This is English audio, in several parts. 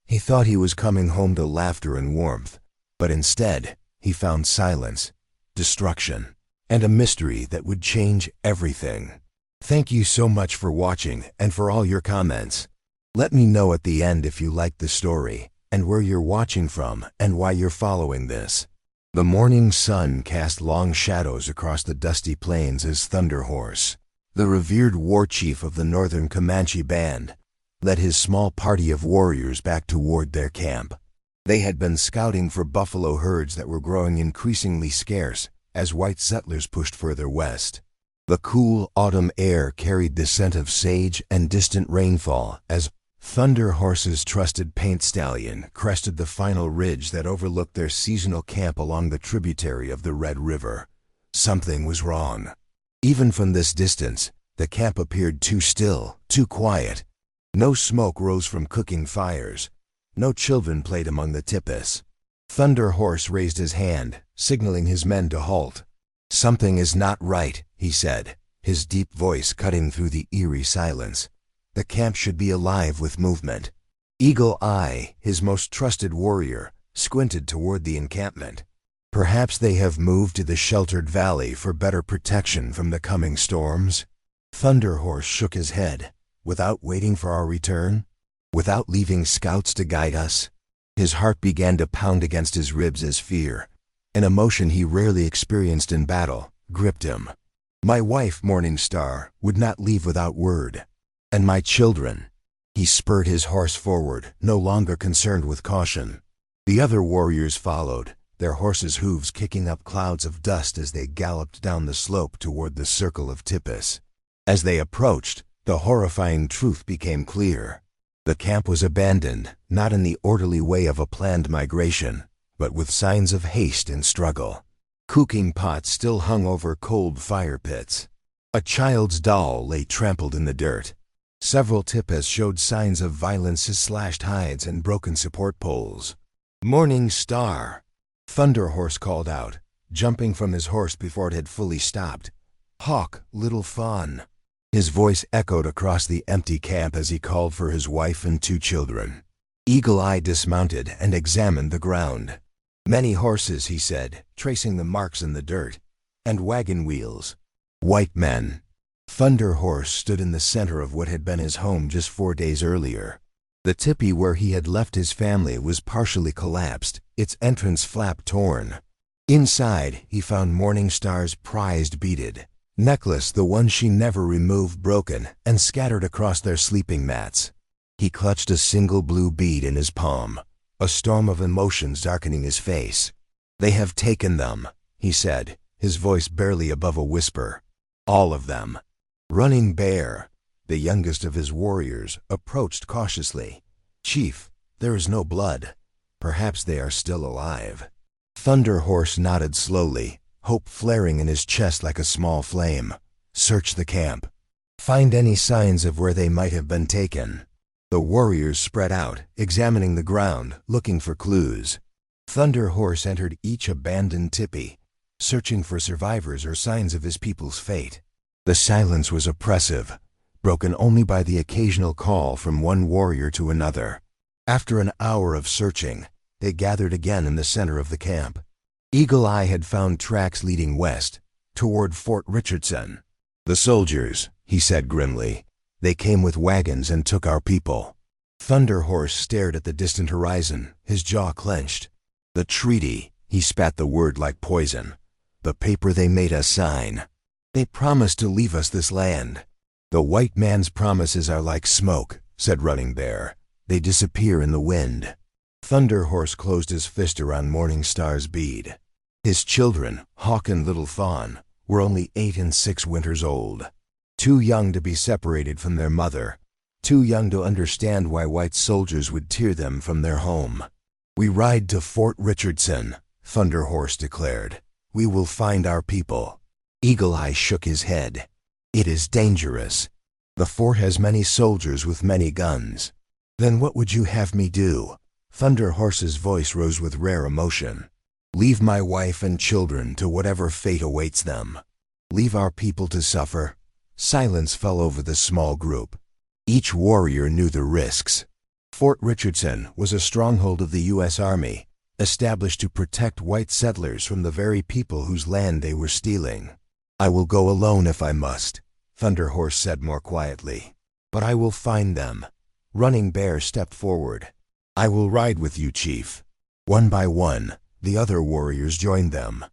He thought he was coming home to laughter and warmth, but instead he found silence, destruction, and a mystery that would change everything. Thank you so much for watching and for all your comments. Let me know at the end if you liked the story, and where you're watching from and why you're following this. The morning sun cast long shadows across the dusty plains as Thunder Horse, the revered war chief of the northern Comanche band, led his small party of warriors back toward their camp. They had been scouting for buffalo herds that were growing increasingly scarce as white settlers pushed further west. The cool autumn air carried the scent of sage and distant rainfall as Thunder Horse's trusted paint stallion crested the final ridge that overlooked their seasonal camp along the tributary of the Red River. Something was wrong. Even from this distance, the camp appeared too still, too quiet. No smoke rose from cooking fires. No children played among the tipis. Thunder Horse raised his hand, signaling his men to halt. "Something is not right," he said, his deep voice cutting through the eerie silence. The camp should be alive with movement. Eagle Eye, his most trusted warrior, squinted toward the encampment. "Perhaps they have moved to the sheltered valley for better protection from the coming storms." Thunder Horse shook his head. "Without waiting for our return? Without leaving scouts to guide us?" His heart began to pound against his ribs as fear, an emotion he rarely experienced in battle, gripped him. "My wife, Morning Star, would not leave without word. And my children." He spurred his horse forward, no longer concerned with caution. The other warriors followed, their horses' hooves kicking up clouds of dust as they galloped down the slope toward the circle of tipis. As they approached, the horrifying truth became clear. The camp was abandoned, not in the orderly way of a planned migration, but with signs of haste and struggle. Cooking pots still hung over cold fire pits. A child's doll lay trampled in the dirt. Several tipis showed signs of violence as slashed hides and broken support poles. "Morning Star!" Thunder Horse called out, jumping from his horse before it had fully stopped. "Hawk, little fawn!" His voice echoed across the empty camp as he called for his wife and 2 children. Eagle Eye dismounted and examined the ground. "Many horses," he said, tracing the marks in the dirt, "and wagon wheels. White men." Thunder Horse stood in the center of what had been his home just 4 days earlier. The tipi where he had left his family was partially collapsed, its entrance flap torn. Inside, he found Morning Star's prized beaded necklace, the one she never removed, broken and scattered across their sleeping mats. He clutched a single blue bead in his palm, a storm of emotions darkening his face. "They have taken them," he said, his voice barely above a whisper. "All of them." Running Bear, the youngest of his warriors, approached cautiously. "Chief, there is no blood. Perhaps they are still alive." Thunder Horse nodded slowly, hope flaring in his chest like a small flame. "Search the camp. Find any signs of where they might have been taken." The warriors spread out, examining the ground, looking for clues. Thunder Horse entered each abandoned tipi, searching for survivors or signs of his people's fate. The silence was oppressive, broken only by the occasional call from one warrior to another. After an hour of searching, they gathered again in the center of the camp. Eagle Eye had found tracks leading west, toward Fort Richardson. "The soldiers," he said grimly. "They came with wagons and took our people." Thunder Horse stared at the distant horizon, his jaw clenched. "The treaty," he spat the word like poison. "The paper they made us sign. They promised to leave us this land." "The white man's promises are like smoke," said Running Bear. "They disappear in the wind." Thunder Horse closed his fist around Morning Star's bead. His children, Hawk and Little Fawn, were only 8 and 6 winters old. Too young to be separated from their mother. Too young to understand why white soldiers would tear them from their home. "We ride to Fort Richardson," Thunder Horse declared. "We will find our people." Eagle Eye shook his head. "It is dangerous. The fort has many soldiers with many guns." "Then what would you have me do?" Thunder Horse's voice rose with rare emotion. "Leave my wife and children to whatever fate awaits them. Leave our people to suffer." Silence fell over the small group. Each warrior knew the risks. Fort Richardson was a stronghold of the U.S. Army, established to protect white settlers from the very people whose land they were stealing. "I will go alone if I must," Thunder Horse said more quietly. "But I will find them." Running Bear stepped forward. "I will ride with you, Chief." One by one, the other warriors joined them.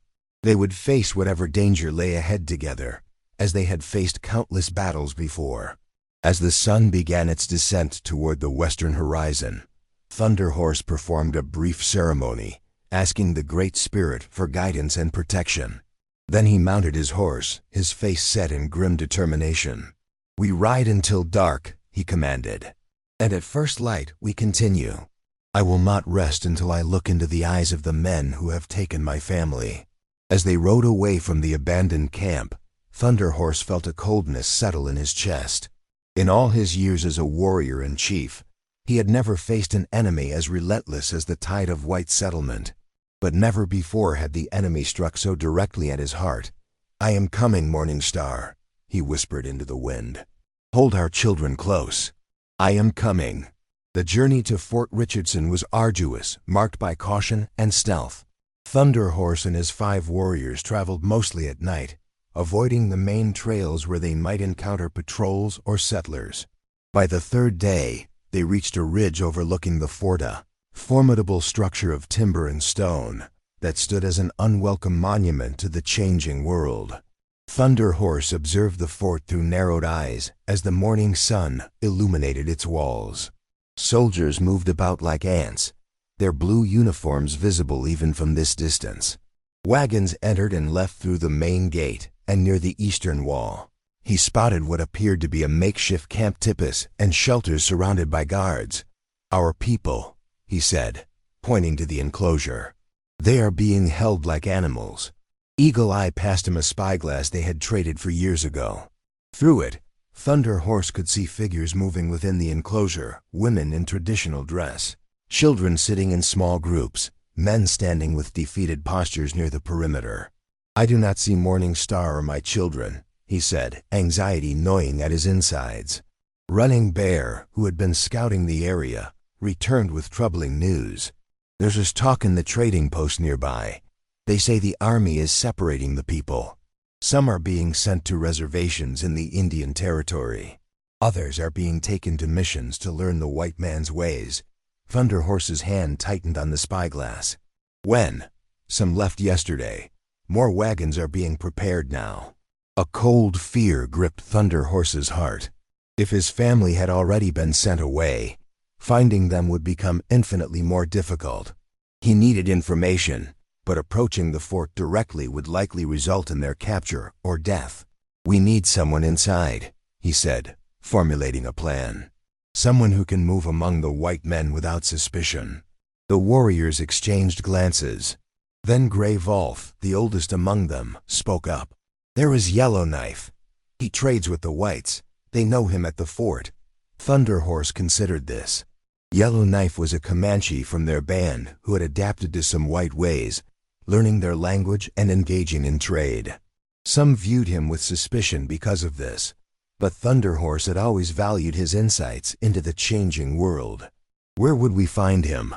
They would face whatever danger lay ahead together, as they had faced countless battles before. As the sun began its descent toward the western horizon, Thunder Horse performed a brief ceremony, asking the Great Spirit for guidance and protection. Then he mounted his horse, his face set in grim determination. "We ride until dark," he commanded. "And at first light we continue. I will not rest until I look into the eyes of the men who have taken my family." As they rode away from the abandoned camp, Thunder Horse felt a coldness settle in his chest. In all his years as a warrior and chief, he had never faced an enemy as relentless as the tide of white settlement. But never before had the enemy struck so directly at his heart. "I am coming, Morning Star," he whispered into the wind. "Hold our children close. I am coming." The journey to Fort Richardson was arduous, marked by caution and stealth. Thunder Horse and his 5 warriors traveled mostly at night, avoiding the main trails where they might encounter patrols or settlers. By the 3rd day, they reached a ridge overlooking the fort, a formidable structure of timber and stone that stood as an unwelcome monument to the changing world. Thunder Horse observed the fort through narrowed eyes as the morning sun illuminated its walls. Soldiers moved about like ants, their blue uniforms visible even from this distance. Wagons entered and left through the main gate and near the eastern wall. He spotted what appeared to be a makeshift camp tipis and shelters surrounded by guards. "Our people," he said, pointing to the enclosure. "They are being held like animals." Eagle Eye passed him a spyglass they had traded for years ago. Through it, Thunder Horse could see figures moving within the enclosure, women in traditional dress, children sitting in small groups, men standing with defeated postures near the perimeter. "I do not see Morning Star or my children," he said, anxiety gnawing at his insides. Running Bear, who had been scouting the area, returned with troubling news. "There's talk in the trading post nearby. They say the army is separating the people. Some are being sent to reservations in the Indian Territory. Others are being taken to missions to learn the white man's ways." Thunder Horse's hand tightened on the spyglass. "When?" "Some left yesterday. More wagons are being prepared now." A cold fear gripped Thunder Horse's heart. If his family had already been sent away, finding them would become infinitely more difficult. He needed information, but approaching the fort directly would likely result in their capture or death. "We need someone inside," he said, formulating a plan. "Someone who can move among the white men without suspicion." The warriors exchanged glances. Then Gray Wolf, the oldest among them, spoke up. "There is Yellowknife. He trades with the whites. They know him at the fort." Thunder Horse considered this. Yellowknife was a Comanche from their band who had adapted to some white ways, learning their language and engaging in trade. Some viewed him with suspicion because of this, but Thunder Horse had always valued his insights into the changing world. "Where would we find him?"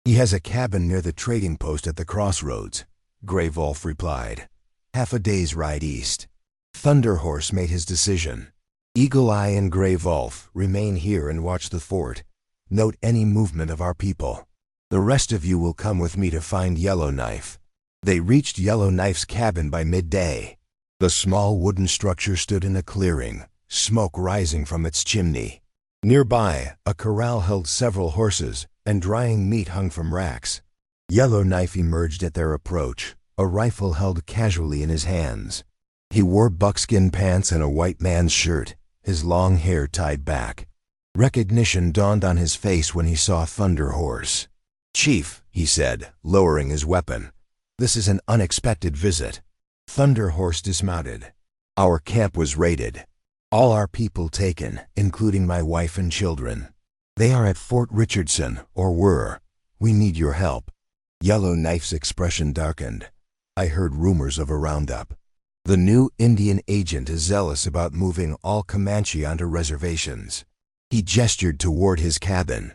"He has a cabin near the trading post at the crossroads," Gray Wolf replied. "Half a day's ride east." Thunder Horse made his decision. "Eagle Eye and Gray Wolf, remain here and watch the fort. Note any movement of our people. The rest of you will come with me to find Yellowknife." They reached Yellowknife's cabin by midday. The small wooden structure stood in a clearing, smoke rising from its chimney. Nearby, a corral held several horses, and drying meat hung from racks. Yellowknife emerged at their approach, a rifle held casually in his hands. He wore buckskin pants and a white man's shirt, his long hair tied back. Recognition dawned on his face when he saw Thunder Horse. "Chief," he said, lowering his weapon, "this is an unexpected visit." Thunder Horse dismounted. "Our camp was raided. All our people taken, including my wife and children. They are at Fort Richardson, or were. We need your help." Yellowknife's expression darkened. "I heard rumors of a roundup. The new Indian agent is zealous about moving all Comanche onto reservations." He gestured toward his cabin.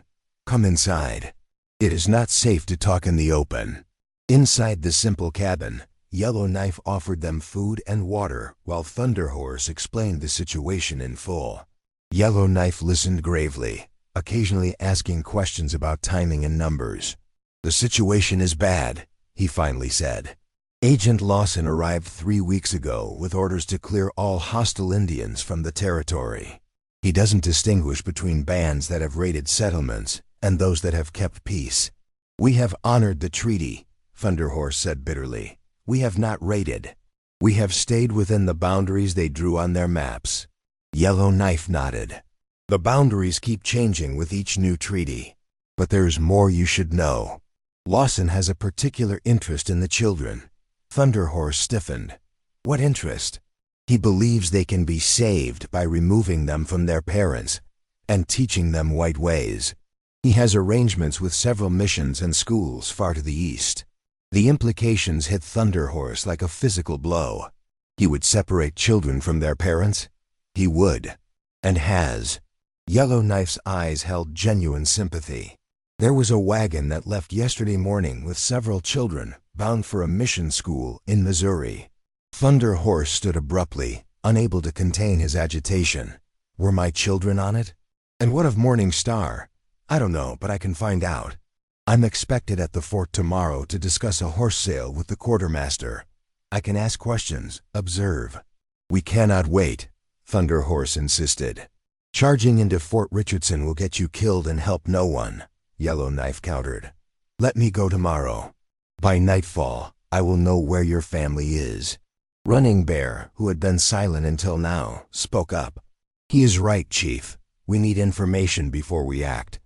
Come inside. It is not safe to talk in the open. Inside the simple cabin, Yellowknife offered them food and water while Thunderhorse explained the situation in full. Yellowknife listened gravely, occasionally asking questions about timing and numbers. The situation is bad, he finally said. Agent Lawson arrived 3 weeks ago with orders to clear all hostile Indians from the territory. He doesn't distinguish between bands that have raided settlements and those that have kept peace. We have honored the treaty, Thunderhorse said bitterly. We have not raided. We have stayed within the boundaries they drew on their maps. Yellowknife nodded. The boundaries keep changing with each new treaty. But there's more you should know. Lawson has a particular interest in the children. Thunderhorse stiffened. What interest? He believes they can be saved by removing them from their parents and teaching them white ways. He has arrangements with several missions and schools far to the east. The implications hit Thunderhorse like a physical blow. He would separate children from their parents? He would. And has. Yellowknife's eyes held genuine sympathy. There was a wagon that left yesterday morning with several children bound for a mission school in Missouri. Thunderhorse stood abruptly, unable to contain his agitation. Were my children on it? And what of Morning Star? I don't know, but I can find out. I'm expected at the fort tomorrow to discuss a horse sale with the quartermaster. I can ask questions, observe. We cannot wait, Thunderhorse insisted. Charging into Fort Richardson will get you killed and help no one, Yellowknife countered. Let me go tomorrow. By nightfall, I will know where your family is. Running Bear, who had been silent until now, spoke up. He is right, Chief. We need information before we act.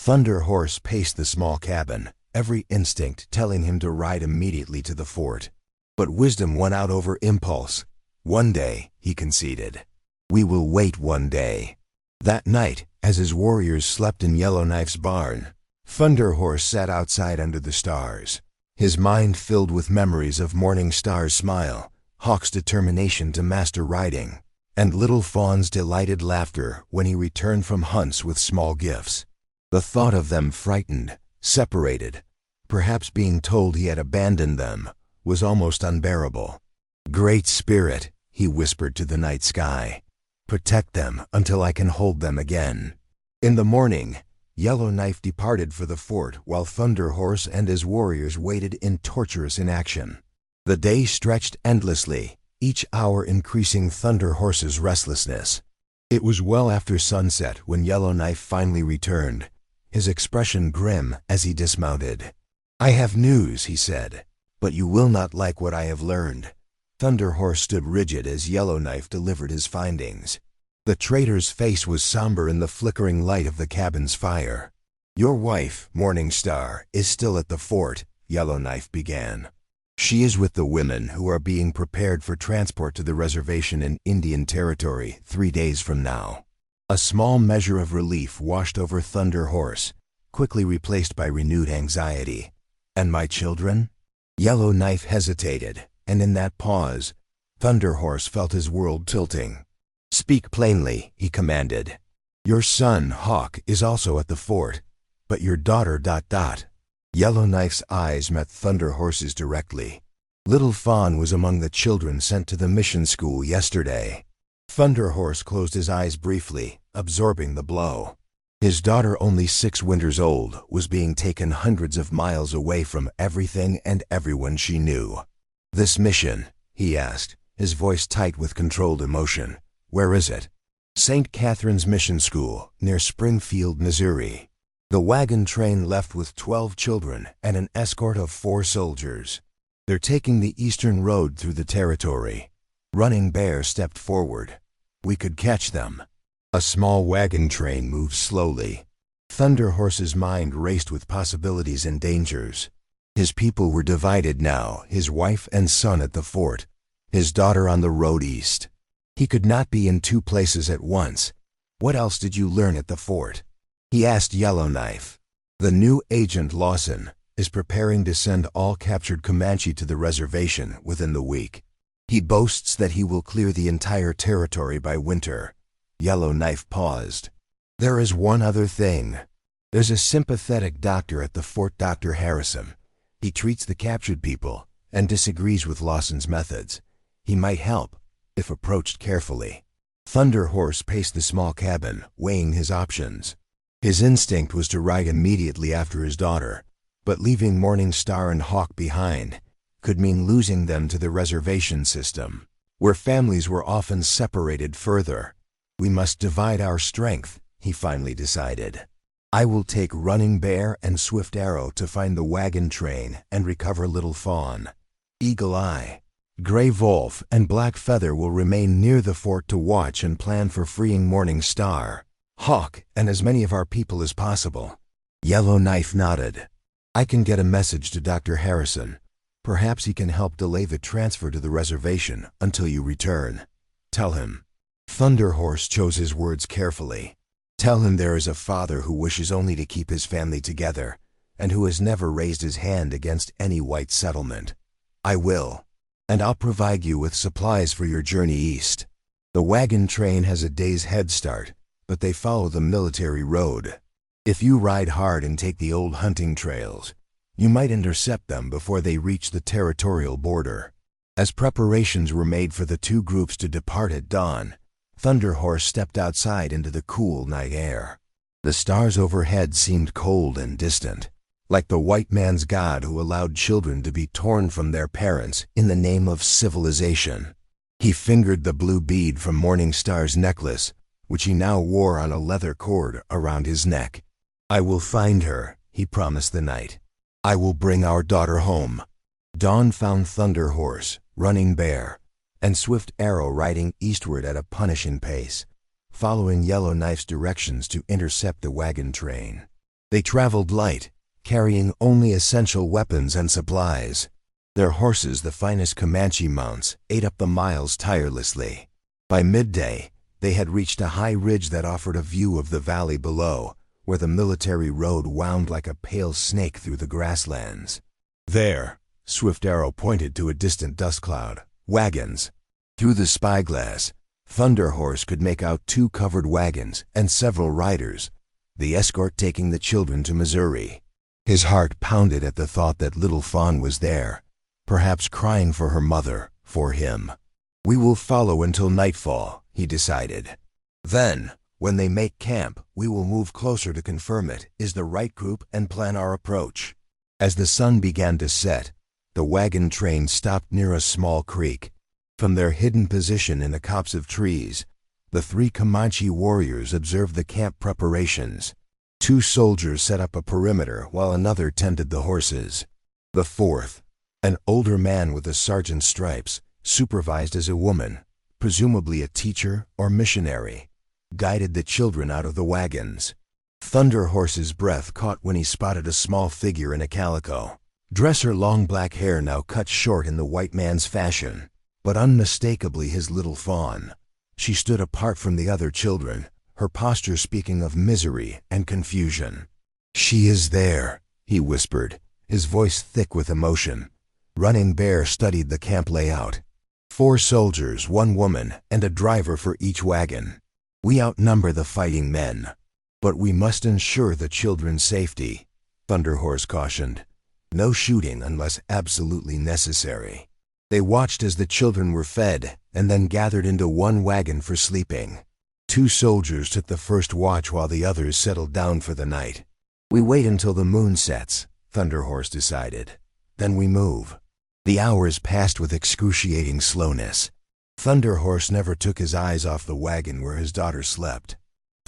Thunderhorse paced the small cabin, every instinct telling him to ride immediately to the fort. But wisdom won out over impulse. One day, he conceded. We will wait one day. That night, as his warriors slept in Yellowknife's barn, Thunderhorse sat outside under the stars, his mind filled with memories of Morning Star's smile, Hawk's determination to master riding, and Little Fawn's delighted laughter when he returned from hunts with small gifts. The thought of them frightened, separated, perhaps being told he had abandoned them, was almost unbearable. Great Spirit, he whispered to the night sky, protect them until I can hold them again. In the morning, Yellowknife departed for the fort while Thunderhorse and his warriors waited in torturous inaction. The day stretched endlessly, each hour increasing Thunderhorse's restlessness. It was well after sunset when Yellowknife finally returned, his expression grim as he dismounted. I have news, he said, but you will not like what I have learned. Thunderhorse stood rigid as Yellowknife delivered his findings. The trader's face was somber in the flickering light of the cabin's fire. Your wife, Morning Star, is still at the fort, Yellowknife began. She is with the women who are being prepared for transport to the reservation in Indian Territory 3 days from now. A small measure of relief washed over Thunderhorse, quickly replaced by renewed anxiety. And my children? Yellowknife hesitated, and in that pause, Thunderhorse felt his world tilting. Speak plainly, he commanded. Your son, Hawk, is also at the fort, but your daughter... Yellowknife's eyes met Thunderhorse's directly. Little Fawn was among the children sent to the mission school yesterday. Thunderhorse closed his eyes briefly, absorbing the blow. His daughter, only 6 winters old, was being taken hundreds of miles away from everything and everyone she knew. This mission, he asked, his voice tight with controlled emotion. Where is it? St. Catherine's Mission School, near Springfield, Missouri. The wagon train left with 12 children and an escort of 4 soldiers. They're taking the eastern road through the territory. Running Bear stepped forward. We could catch them. A small wagon train moved slowly. Thunderhorse's mind raced with possibilities and dangers. His people were divided now, his wife and son at the fort, his daughter on the road east. He could not be in 2 places at once. What else did you learn at the fort? He asked Yellowknife. The new agent Lawson is preparing to send all captured Comanche to the reservation within the week. He boasts that he will clear the entire territory by winter. Yellowknife paused. There is one other thing. There's a sympathetic doctor at the fort, Dr. Harrison. He treats the captured people and disagrees with Lawson's methods. He might help, if approached carefully. Thunder Horse paced the small cabin, weighing his options. His instinct was to ride immediately after his daughter, but leaving Morning Star and Hawk behind could mean losing them to the reservation system, where families were often separated further. We must divide our strength, he finally decided. I will take Running Bear and Swift Arrow to find the wagon train and recover Little Fawn. Eagle Eye, Gray Wolf, and Black Feather will remain near the fort to watch and plan for freeing Morning Star, Hawk, and as many of our people as possible. Yellowknife nodded. I can get a message to Dr. Harrison. Perhaps he can help delay the transfer to the reservation until you return. Tell him. Thunder Horse chose his words carefully. Tell him there is a father who wishes only to keep his family together and who has never raised his hand against any white settlement. I will. And I'll provide you with supplies for your journey east. The wagon train has a day's head start, but they follow the military road. If you ride hard and take the old hunting trails, you might intercept them before they reach the territorial border. As preparations were made for the two groups to depart at dawn, Thunder Horse stepped outside into the cool night air. The stars overhead seemed cold and distant, like the white man's God who allowed children to be torn from their parents in the name of civilization. He fingered the blue bead from Morning Star's necklace, which he now wore on a leather cord around his neck. I will find her, he promised the night. I will bring our daughter home. Dawn found Thunder Horse, Running Bear, and Swift Arrow riding eastward at a punishing pace, following Yellowknife's directions to intercept the wagon train. They traveled light, carrying only essential weapons and supplies. Their horses, the finest Comanche mounts, ate up the miles tirelessly. By midday, they had reached a high ridge that offered a view of the valley below, where the military road wound like a pale snake through the grasslands. There, Swift Arrow pointed to a distant dust cloud. Wagons. Through the spyglass, Thunder Horse could make out 2 covered wagons and several riders, the escort taking the children to Missouri. His heart pounded at the thought that Little Fawn was there, perhaps crying for her mother, for him. We will follow until nightfall, he decided. Then, when they make camp, we will move closer to confirm it is the right group and plan our approach. As the sun began to set, the wagon train stopped near a small creek. From their hidden position in a copse of trees, the 3 Comanche warriors observed the camp preparations. 2 soldiers set up a perimeter while another tended the horses. The 4th, an older man with a sergeant's stripes, supervised as a woman, presumably a teacher or missionary, guided the children out of the wagons. Thunder Horse's breath caught when he spotted a small figure in a calico. Dress her long black hair now cut short in the white man's fashion, but unmistakably his Little Fawn. She stood apart from the other children, her posture speaking of misery and confusion. She is there, he whispered, his voice thick with emotion. Running Bear studied the camp layout. 4 soldiers, 1 woman, and a driver for each wagon. We outnumber the fighting men, but we must ensure the children's safety, Thunder Horse cautioned. No shooting unless absolutely necessary. They watched as the children were fed and then gathered into 1 wagon for sleeping. 2 soldiers took the first watch while the others settled down for the night. We wait until the moon sets, Thunder Horse decided. Then we move. The hours passed with excruciating slowness. Thunder Horse never took his eyes off the wagon where his daughter slept.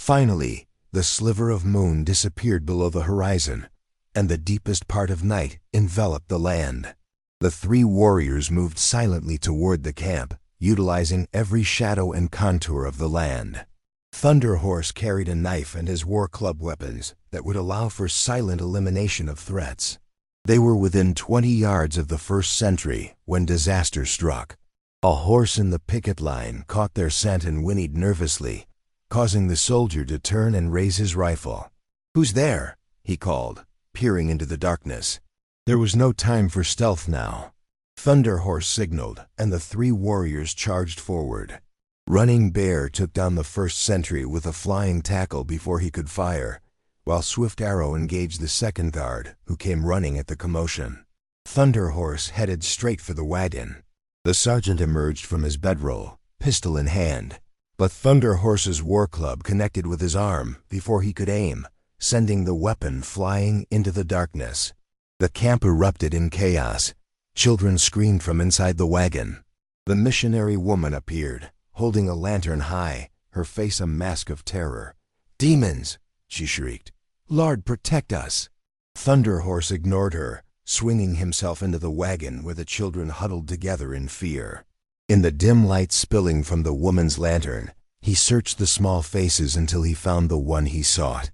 Finally, the sliver of moon disappeared below the horizon, and the deepest part of night enveloped the land. The 3 warriors moved silently toward the camp, utilizing every shadow and contour of the land. Thunder Horse carried a knife and his war club weapons that would allow for silent elimination of threats. They were within 20 yards of the first sentry when disaster struck. A horse in the picket line caught their scent and whinnied nervously, causing the soldier to turn and raise his rifle. "Who's there?" he called, peering into the darkness. There was no time for stealth now. Thunder Horse signaled, and the 3 warriors charged forward. Running Bear took down the first sentry with a flying tackle before he could fire, while Swift Arrow engaged the second guard, who came running at the commotion. Thunder Horse headed straight for the wagon. The sergeant emerged from his bedroll, pistol in hand, but Thunder Horse's war club connected with his arm before he could aim, sending the weapon flying into the darkness. The camp erupted in chaos. Children screamed from inside the wagon. The missionary woman appeared, holding a lantern high, her face a mask of terror. "Demons!" she shrieked. "Lord, protect us!" Thunder Horse ignored her, swinging himself into the wagon where the children huddled together in fear. In the dim light spilling from the woman's lantern, he searched the small faces until he found the one he sought.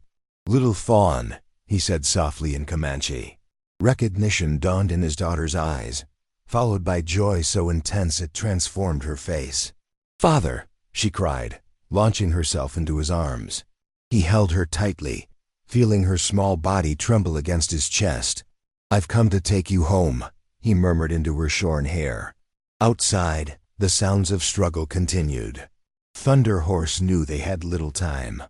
"Little Fawn," he said softly in Comanche. Recognition dawned in his daughter's eyes, followed by joy so intense it transformed her face. "Father!" she cried, launching herself into his arms. He held her tightly, feeling her small body tremble against his chest. "I've come to take you home," he murmured into her shorn hair. Outside, the sounds of struggle continued. Thunder Horse knew they had little time.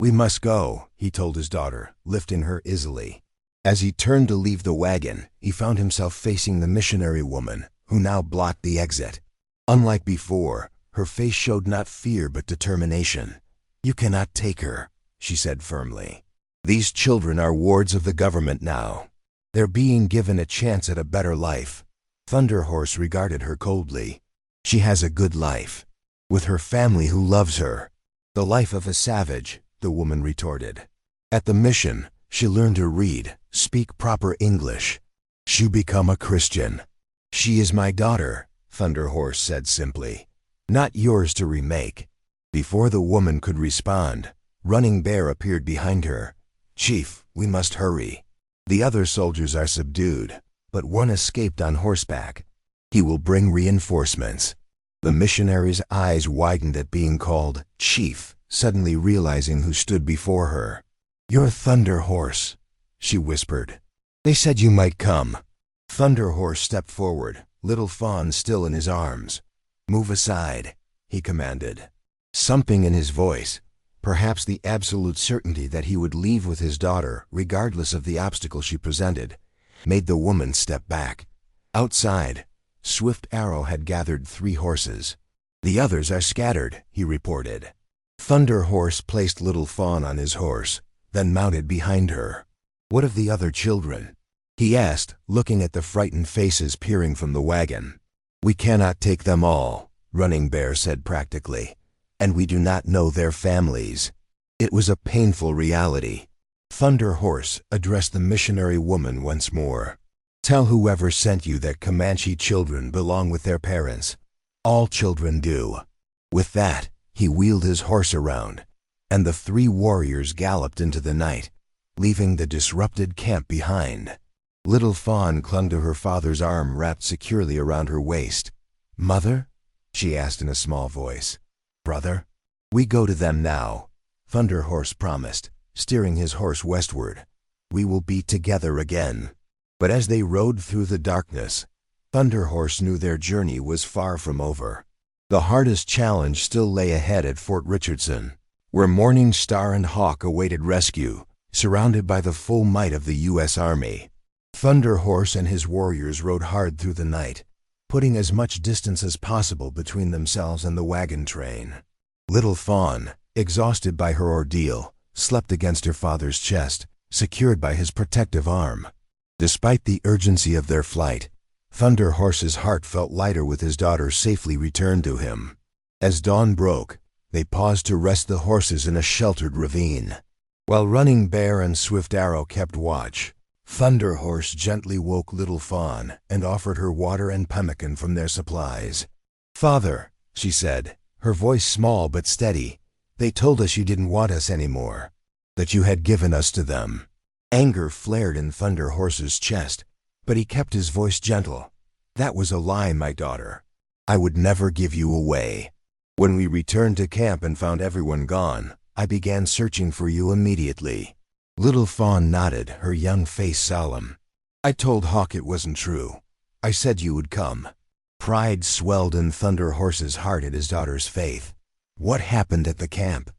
"We must go," he told his daughter, lifting her easily. As he turned to leave the wagon, he found himself facing the missionary woman, who now blocked the exit. Unlike before, her face showed not fear but determination. "You cannot take her," she said firmly. "These children are wards of the government now. They're being given a chance at a better life." Thunder Horse regarded her coldly. "She has a good life, with her family who loves her." "The life of a savage," the woman retorted. "At the mission, she learned to read, speak proper English. She become a Christian." "She is my daughter," Thunder Horse said simply. "Not yours to remake." Before the woman could respond, Running Bear appeared behind her. "Chief, we must hurry. The other soldiers are subdued, but one escaped on horseback. He will bring reinforcements." The missionary's eyes widened at being called Chief, suddenly realizing who stood before her. "You're Thunder Horse," she whispered. "They said you might come." Thunder Horse stepped forward, Little Fawn still in his arms. "Move aside," he commanded. Something in his voice, perhaps the absolute certainty that he would leave with his daughter regardless of the obstacle she presented, made the woman step back. Outside, Swift Arrow had gathered 3 horses. "The others are scattered," he reported. Thunder Horse placed Little Fawn on his horse, then mounted behind her. "What of the other children?" he asked, looking at the frightened faces peering from the wagon. "We cannot take them all," Running Bear said practically, "and we do not know their families." It was a painful reality. Thunder Horse addressed the missionary woman once more. "Tell whoever sent you that Comanche children belong with their parents. All children do." With that, he wheeled his horse around, and the 3 warriors galloped into the night, leaving the disrupted camp behind. Little Fawn clung to her father's arm wrapped securely around her waist. "Mother?" she asked in a small voice. "Brother?" "We go to them now," Thunder Horse promised, steering his horse westward. "We will be together again." But as they rode through the darkness, Thunder Horse knew their journey was far from over. The hardest challenge still lay ahead at Fort Richardson, where Morning Star and Hawk awaited rescue, surrounded by the full might of the U.S. Army. Thunder Horse and his warriors rode hard through the night, putting as much distance as possible between themselves and the wagon train. Little Fawn, exhausted by her ordeal, slept against her father's chest, secured by his protective arm. Despite the urgency of their flight, Thunder Horse's heart felt lighter with his daughter safely returned to him. As dawn broke, they paused to rest the horses in a sheltered ravine. While Running Bear and Swift Arrow kept watch, Thunder Horse gently woke Little Fawn and offered her water and pemmican from their supplies. "Father," she said, her voice small but steady, "they told us you didn't want us anymore, that you had given us to them." Anger flared in Thunder Horse's chest, but he kept his voice gentle. "That was a lie, my daughter. I would never give you away. When we returned to camp and found everyone gone, I began searching for you immediately." Little Fawn nodded, her young face solemn. "I told Hawk it wasn't true. I said you would come." Pride swelled in Thunder Horse's heart at his daughter's faith. What happened at the camp?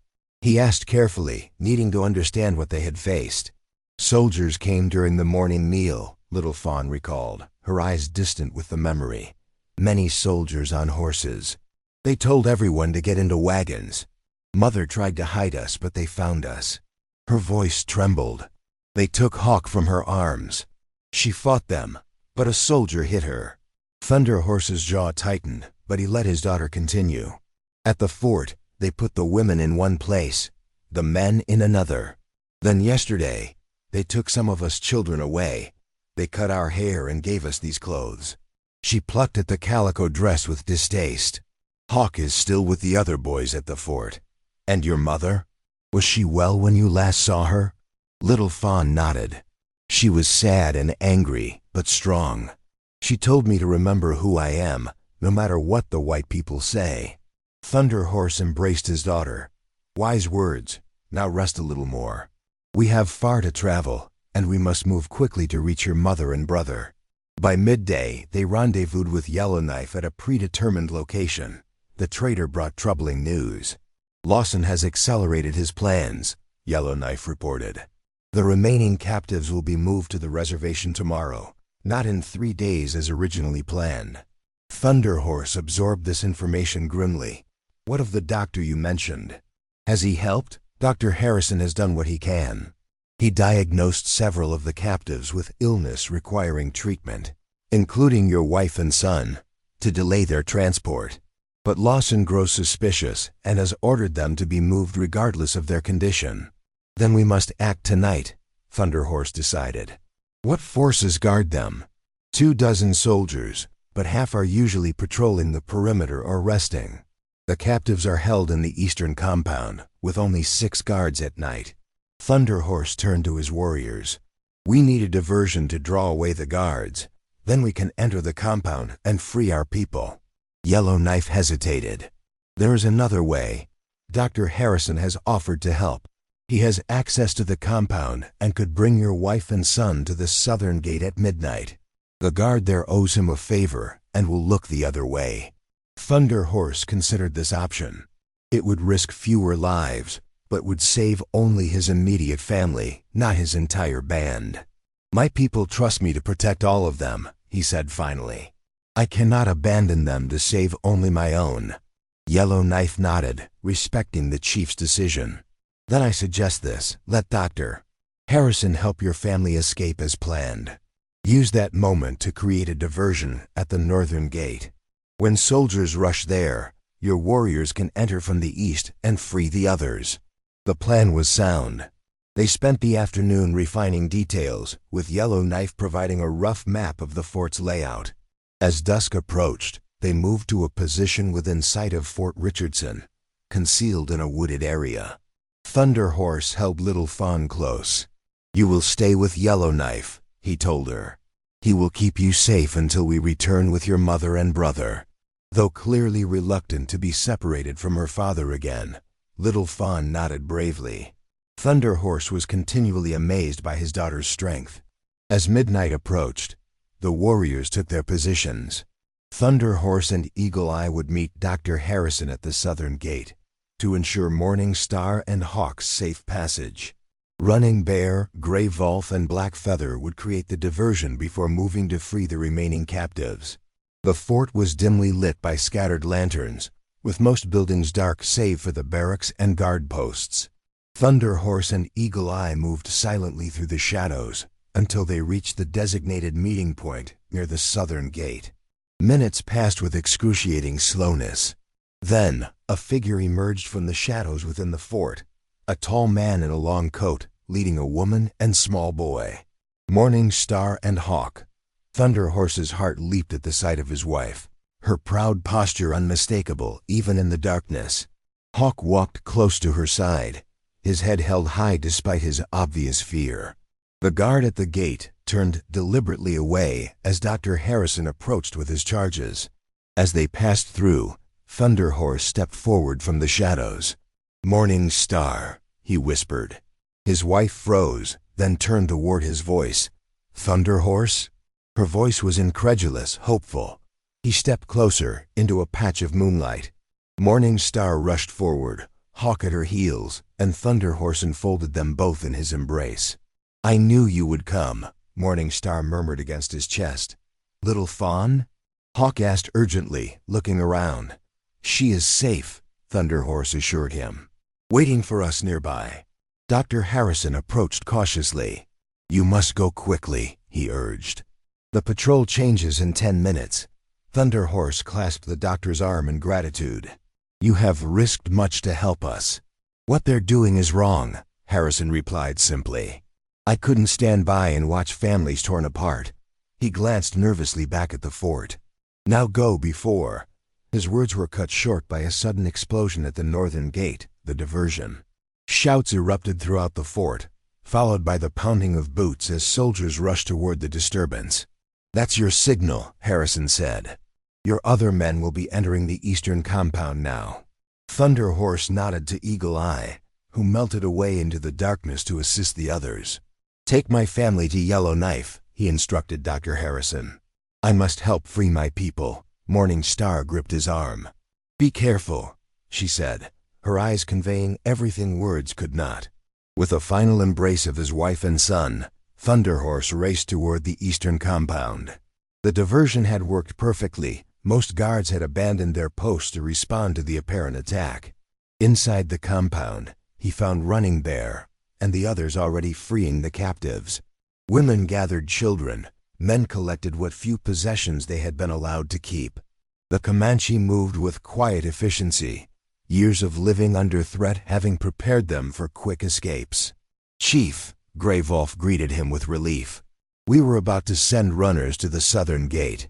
He asked carefully, needing to understand what they had faced. Soldiers came during the morning meal, Little Fawn recalled, her eyes distant with the memory. Many soldiers on horses. They told everyone to get into wagons. Mother tried to hide us, but they found us. Her voice trembled. They took Hawk from her arms. She fought them, but a soldier hit her. Thunder Horse's jaw tightened, but he let his daughter continue. At the fort, they put the women in one place, the men in another. Then yesterday, they took some of us children away. They cut our hair and gave us these clothes. She plucked at the calico dress with distaste. Hawk is still with the other boys at the fort. And your mother? Was she well when you last saw her? Little Fawn nodded. She was sad and angry, but strong. She told me to remember who I am, no matter what the white people say. Thunder Horse embraced his daughter. Wise words. Now rest a little more. We have far to travel, and we must move quickly to reach your mother and brother. By midday, they rendezvoused with Yellowknife at a predetermined location. The traitor brought troubling news. Lawson has accelerated his plans, Yellowknife reported. The remaining captives will be moved to the reservation tomorrow, not in 3 days as originally planned. Thunder Horse absorbed this information grimly. What of the doctor you mentioned? Has he helped? Dr. Harrison has done what he can. He diagnosed several of the captives with illness requiring treatment, including your wife and son, to delay their transport. But Lawson grows suspicious and has ordered them to be moved regardless of their condition. Then we must act tonight, Thunder Horse decided. What forces guard them? 24 soldiers, but half are usually patrolling the perimeter or resting. The captives are held in the eastern compound, with only 6 guards at night. Thunder Horse turned to his warriors. We need a diversion to draw away the guards. Then we can enter the compound and free our people. Yellowknife hesitated. There is another way. Dr. Harrison has offered to help. He has access to the compound and could bring your wife and son to the southern gate at midnight. The guard there owes him a favor and will look the other way. Thunder Horse considered this option. It would risk fewer lives, but would save only his immediate family, not his entire band. My people trust me to protect all of them, he said finally. I cannot abandon them to save only my own. Yellowknife nodded, respecting the chief's decision. Then I suggest this, let Dr. Harrison help your family escape as planned. Use that moment to create a diversion at the northern gate. When soldiers rush there, your warriors can enter from the east and free the others. The plan was sound. They spent the afternoon refining details, with Yellowknife providing a rough map of the fort's layout. As dusk approached, they moved to a position within sight of Fort Richardson, concealed in a wooded area. Thunder Horse held Little Fawn close. You will stay with Yellowknife, he told her. He will keep you safe until we return with your mother and brother. Though clearly reluctant to be separated from her father again, Little Fawn nodded bravely. Thunder Horse was continually amazed by his daughter's strength. As midnight approached, the warriors took their positions. Thunder Horse and Eagle Eye would meet Dr. Harrison at the southern gate to ensure Morning Star and Hawk's safe passage. Running Bear, Gray Wolf, and Black Feather would create the diversion before moving to free the remaining captives. The fort was dimly lit by scattered lanterns, with most buildings dark save for the barracks and guard posts. Thunder Horse and Eagle Eye moved silently through the shadows until they reached the designated meeting point near the southern gate. Minutes passed with excruciating slowness. Then, a figure emerged from the shadows within the fort, a tall man in a long coat, leading a woman and small boy. Morning Star and Hawk. Thunder Horse's heart leaped at the sight of his wife, her proud posture unmistakable even in the darkness. Hawk walked close to her side, his head held high despite his obvious fear. The guard at the gate turned deliberately away as Dr. Harrison approached with his charges. As they passed through, Thunder Horse stepped forward from the shadows. Morning Star, he whispered. His wife froze, then turned toward his voice. Thunder Horse? Her voice was incredulous, hopeful. He stepped closer, into a patch of moonlight. Morning Star rushed forward, Hawk at her heels, and Thunder Horse enfolded them both in his embrace. "I knew you would come," Morning Star murmured against his chest. "Little Fawn?" Hawk asked urgently, looking around. "She is safe," Thunder Horse assured him. "Waiting for us nearby." Dr. Harrison approached cautiously. "You must go quickly," he urged. "The patrol changes in 10 minutes." Thunder Horse clasped the doctor's arm in gratitude. "You have risked much to help us." "What they're doing is wrong," Harrison replied simply. "I couldn't stand by and watch families torn apart." He glanced nervously back at the fort. "Now go before." His words were cut short by a sudden explosion at the northern gate, the diversion. Shouts erupted throughout the fort, followed by the pounding of boots as soldiers rushed toward the disturbance. "That's your signal," Harrison said. "Your other men will be entering the eastern compound now." Thunder Horse nodded to Eagle Eye, who melted away into the darkness to assist the others. "Take my family to Yellowknife," he instructed Dr. Harrison. "I must help free my people." Morning Star gripped his arm. "Be careful," she said, her eyes conveying everything words could not. With a final embrace of his wife and son, Thunder Horse raced toward the eastern compound. The diversion had worked perfectly. Most guards had abandoned their posts to respond to the apparent attack. Inside the compound, he found Running Bear and the others already freeing the captives. Women gathered children, men collected what few possessions they had been allowed to keep. The Comanche moved with quiet efficiency, years of living under threat having prepared them for quick escapes. "Chief," Gray Wolf greeted him with relief. "We were about to send runners to the southern gate."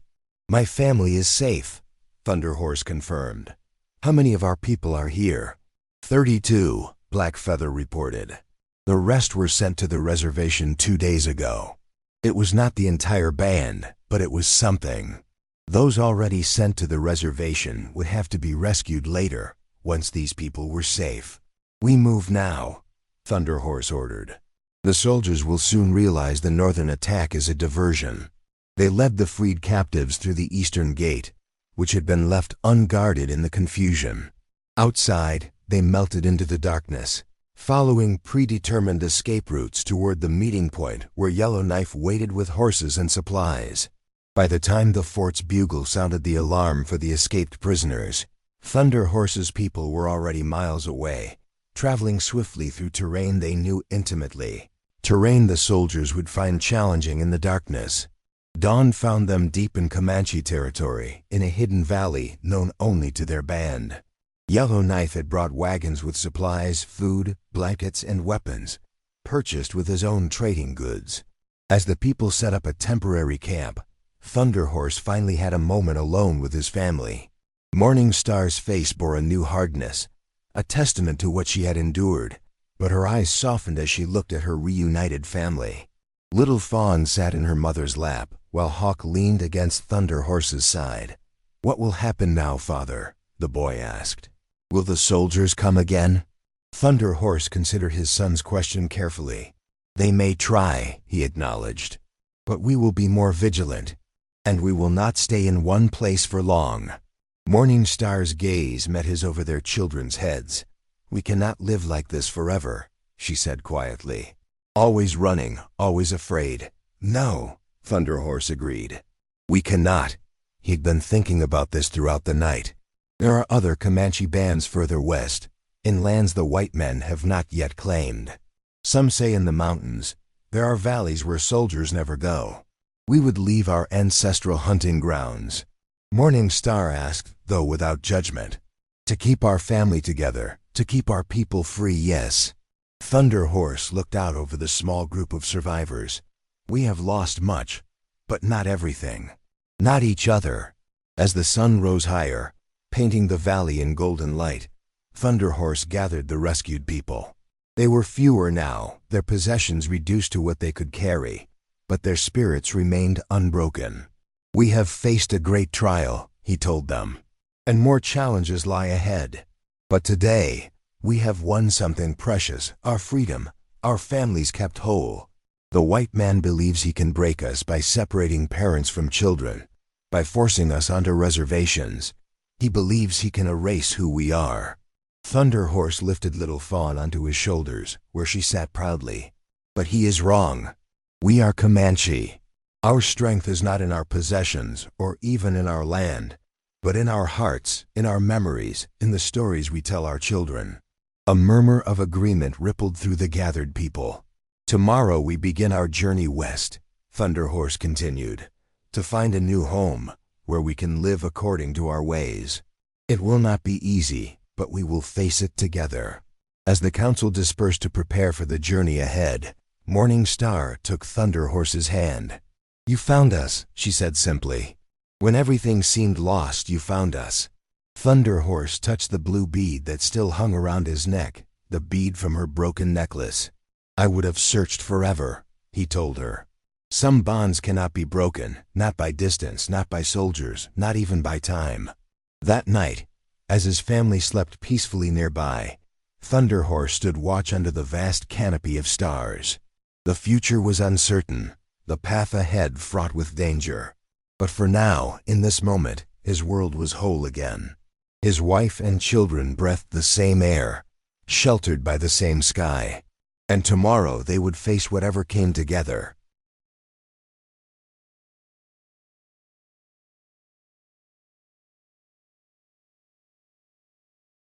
"My family is safe," Thunder Horse confirmed. "How many of our people are here?" 32, Black Feather reported. "The rest were sent to the reservation 2 days ago." It was not the entire band, but it was something. Those already sent to the reservation would have to be rescued later, once these people were safe. "We move now," Thunder Horse ordered. "The soldiers will soon realize the northern attack is a diversion." They led the freed captives through the eastern gate, which had been left unguarded in the confusion. Outside, they melted into the darkness, following predetermined escape routes toward the meeting point where Yellowknife waited with horses and supplies. By the time the fort's bugle sounded the alarm for the escaped prisoners, Thunder Horse's people were already miles away, traveling swiftly through terrain they knew intimately, terrain the soldiers would find challenging in the darkness. Dawn found them deep in Comanche territory, in a hidden valley known only to their band. Yellowknife had brought wagons with supplies, food, blankets, and weapons, purchased with his own trading goods. As the people set up a temporary camp, Thunder Horse finally had a moment alone with his family. Morning Star's face bore a new hardness, a testament to what she had endured, but her eyes softened as she looked at her reunited family. Little Fawn sat in her mother's lap, while Hawk leaned against Thunder Horse's side. "What will happen now, Father?" the boy asked. "Will the soldiers come again?" Thunder Horse considered his son's question carefully. "They may try," he acknowledged, "but we will be more vigilant, and we will not stay in one place for long." Morning Star's gaze met his over their children's heads. "We cannot live like this forever," she said quietly. "Always running, always afraid." "No," Thunder Horse agreed. "We cannot." He'd been thinking about this throughout the night. There are other Comanche bands further west, in lands the white men have not yet claimed. Some say in the mountains, there are valleys where soldiers never go. We would leave our ancestral hunting grounds. Morning Star asked, though without judgment. "To keep our family together, to keep our people free, yes." Thunder Horse looked out over the small group of survivors. "We have lost much, but not everything. Not each other." As the sun rose higher, painting the valley in golden light, Thunder Horse gathered the rescued people. They were fewer now, their possessions reduced to what they could carry, but their spirits remained unbroken. "We have faced a great trial," he told them, "and more challenges lie ahead. But today, we have won something precious, our freedom, our families kept whole. The white man believes he can break us by separating parents from children, by forcing us onto reservations. He believes he can erase who we are. Thunder Horse lifted Little Fawn onto his shoulders, where she sat proudly. But he is wrong. We are Comanche. Our strength is not in our possessions or even in our land, but in our hearts, in our memories, in the stories we tell our children. A murmur of agreement rippled through the gathered people. Tomorrow we begin our journey west, Thunder Horse continued, to find a new home where we can live according to our ways. It will not be easy, but we will face it together. As the council dispersed to prepare for the journey ahead, Morning Star took Thunder Horse's hand. You found us, she said simply. When everything seemed lost, you found us. Thunder Horse touched the blue bead that still hung around his neck, the bead from her broken necklace. I would have searched forever, he told her. Some bonds cannot be broken, not by distance, not by soldiers, not even by time. That night, as his family slept peacefully nearby, Thunder Horse stood watch under the vast canopy of stars. The future was uncertain, the path ahead fraught with danger. But for now, in this moment, his world was whole again. His wife and children breathed the same air, sheltered by the same sky. And tomorrow they would face whatever came together.